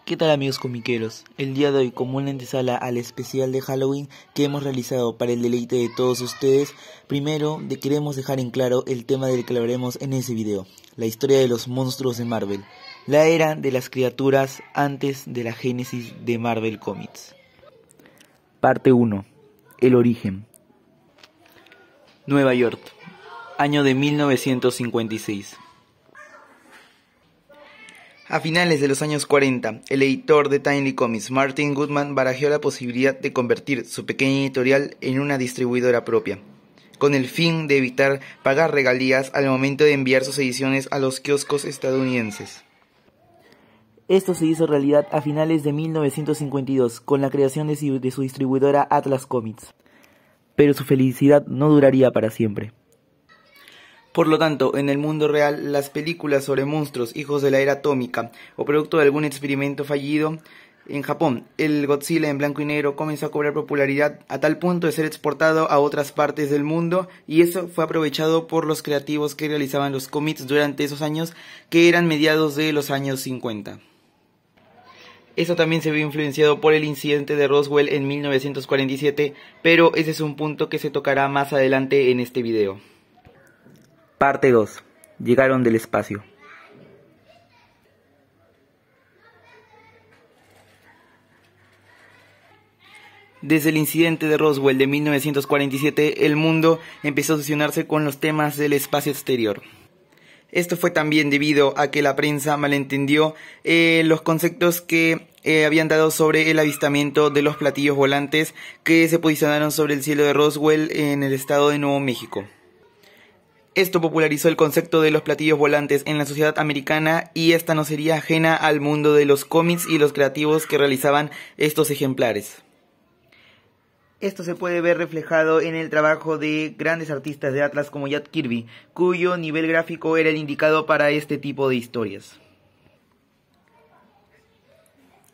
¿Qué tal amigos comiqueros? El día de hoy, como una antesala al especial de Halloween que hemos realizado para el deleite de todos ustedes, primero queremos dejar en claro el tema del que hablaremos en ese video, la historia de los monstruos de Marvel, la era de las criaturas antes de la génesis de Marvel Comics. Parte 1. El origen. Nueva York, año de 1956. A finales de los años 40, el editor de Timely Comics, Martin Goodman, barajeó la posibilidad de convertir su pequeña editorial en una distribuidora propia, con el fin de evitar pagar regalías al momento de enviar sus ediciones a los kioscos estadounidenses. Esto se hizo realidad a finales de 1952, con la creación de su distribuidora Atlas Comics. Pero su felicidad no duraría para siempre. Por lo tanto, en el mundo real, las películas sobre monstruos, hijos de la era atómica, o producto de algún experimento fallido, en Japón, el Godzilla en blanco y negro comenzó a cobrar popularidad a tal punto de ser exportado a otras partes del mundo, y eso fue aprovechado por los creativos que realizaban los cómics durante esos años, que eran mediados de los años 50. Eso también se vio influenciado por el incidente de Roswell en 1947, pero ese es un punto que se tocará más adelante en este video. Parte 2. Llegaron del espacio. Desde el incidente de Roswell de 1947, el mundo empezó a obsesionarse con los temas del espacio exterior. Esto fue también debido a que la prensa malentendió los conceptos que habían dado sobre el avistamiento de los platillos volantes que se posicionaron sobre el cielo de Roswell en el estado de Nuevo México. Esto popularizó el concepto de los platillos volantes en la sociedad americana, y esta no sería ajena al mundo de los cómics y los creativos que realizaban estos ejemplares. Esto se puede ver reflejado en el trabajo de grandes artistas de Atlas como Jack Kirby, cuyo nivel gráfico era el indicado para este tipo de historias.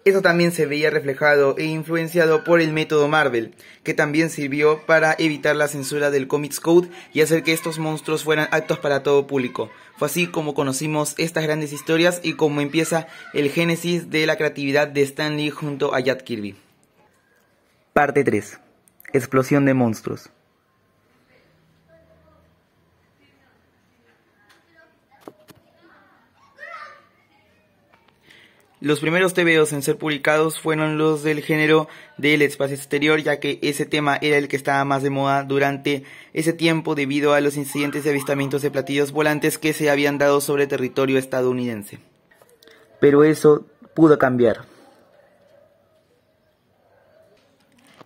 Eso también se veía reflejado e influenciado por el método Marvel, que también sirvió para evitar la censura del Comics Code y hacer que estos monstruos fueran aptos para todo público. Fue así como conocimos estas grandes historias y como empieza el génesis de la creatividad de Stan Lee junto a Jack Kirby. Parte 3. Explosión de monstruos. Los primeros TVOs en ser publicados fueron los del género del espacio exterior, ya que ese tema era el que estaba más de moda durante ese tiempo debido a los incidentes de avistamientos de platillos volantes que se habían dado sobre territorio estadounidense. Pero eso pudo cambiar.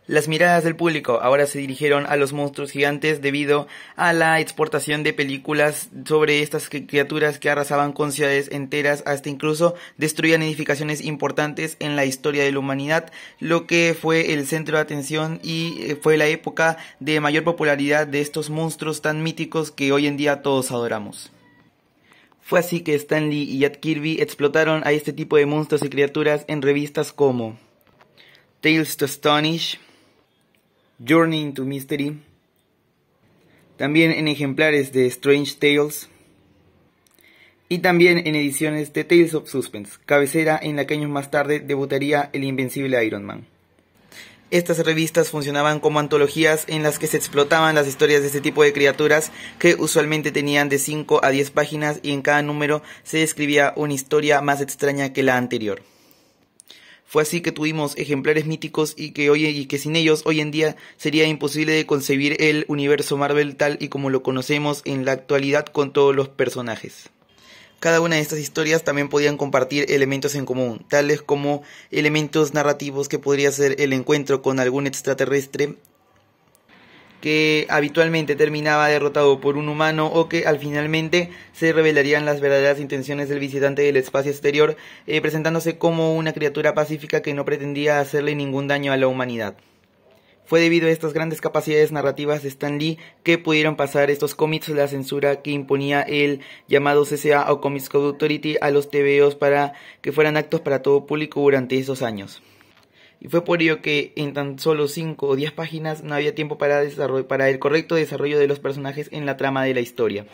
Las miradas del público ahora se dirigieron a los monstruos gigantes debido a la exportación de películas sobre estas criaturas que arrasaban con ciudades enteras, hasta incluso destruían edificaciones importantes en la historia de la humanidad, lo que fue el centro de atención y fue la época de mayor popularidad de estos monstruos tan míticos que hoy en día todos adoramos. Fue así que Stan Lee y Jack Kirby explotaron a este tipo de monstruos y criaturas en revistas como Tales to Astonish, Journey into Mystery, también en ejemplares de Strange Tales y también en ediciones de Tales of Suspense, cabecera en la que años más tarde debutaría el invencible Iron Man. Estas revistas funcionaban como antologías en las que se explotaban las historias de este tipo de criaturas, que usualmente tenían de 5 a 10 páginas y en cada número se describía una historia más extraña que la anterior. Fue así que tuvimos ejemplares míticos y que sin ellos hoy en día sería imposible de concebir el universo Marvel tal y como lo conocemos en la actualidad con todos los personajes. Cada una de estas historias también podían compartir elementos en común, tales como elementos narrativos que podría ser el encuentro con algún extraterrestre que habitualmente terminaba derrotado por un humano, o que al finalmente se revelarían las verdaderas intenciones del visitante del espacio exterior, presentándose como una criatura pacífica que no pretendía hacerle ningún daño a la humanidad. Fue debido a estas grandes capacidades narrativas de Stan Lee que pudieron pasar estos cómics la censura que imponía el llamado CCA o Comics Code Authority a los TVOs para que fueran aptos para todo público durante esos años. Y fue por ello que en tan solo 5 o 10 páginas no había tiempo para el correcto desarrollo de los personajes en la trama de la historia,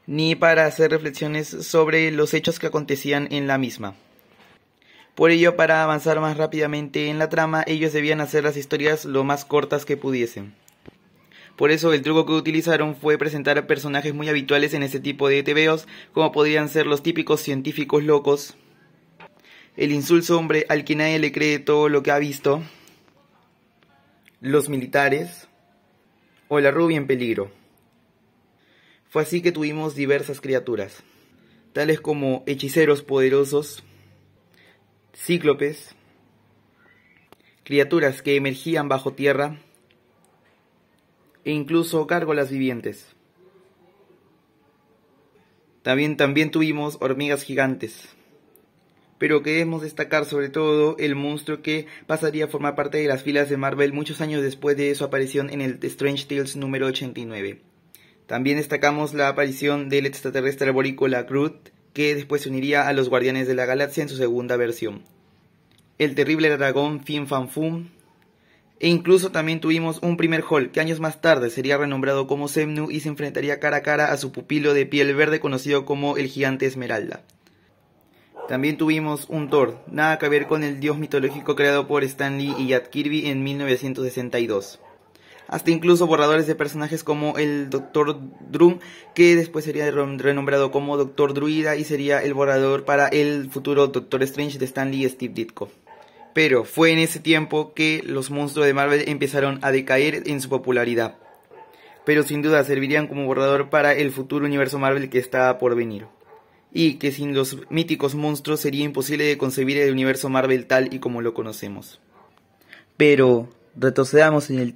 ni para hacer reflexiones sobre los hechos que acontecían en la misma. Por ello, para avanzar más rápidamente en la trama, ellos debían hacer las historias lo más cortas que pudiesen. Por eso el truco que utilizaron fue presentar a personajes muy habituales en este tipo de TVOs, como podrían ser los típicos científicos locos, el insulso hombre al que nadie le cree todo lo que ha visto, los militares o la rubia en peligro. Fue así que tuvimos diversas criaturas, tales como hechiceros poderosos, cíclopes, criaturas que emergían bajo tierra e incluso gárgolas vivientes. También tuvimos hormigas gigantes. Pero queremos destacar sobre todo el monstruo que pasaría a formar parte de las filas de Marvel muchos años después de su aparición en el Strange Tales número 89. También destacamos la aparición del extraterrestre arborícola Groot, que después se uniría a los Guardianes de la Galaxia en su segunda versión. El terrible dragón Fin Fan Foom. E incluso también tuvimos un primer Hulk que años más tarde sería renombrado como Semnu y se enfrentaría cara a cara a su pupilo de piel verde conocido como el Gigante Esmeralda. También tuvimos un Thor, nada que ver con el dios mitológico creado por Stan Lee y Jack Kirby en 1962. Hasta incluso borradores de personajes como el Dr. Doom, que después sería renombrado como Dr. Druida y sería el borrador para el futuro Doctor Strange de Stan Lee y Steve Ditko. Pero fue en ese tiempo que los monstruos de Marvel empezaron a decaer en su popularidad. Pero sin duda servirían como borrador para el futuro universo Marvel que está por venir. Y que sin los míticos monstruos sería imposible de concebir el universo Marvel tal y como lo conocemos. Pero retrocedamos en el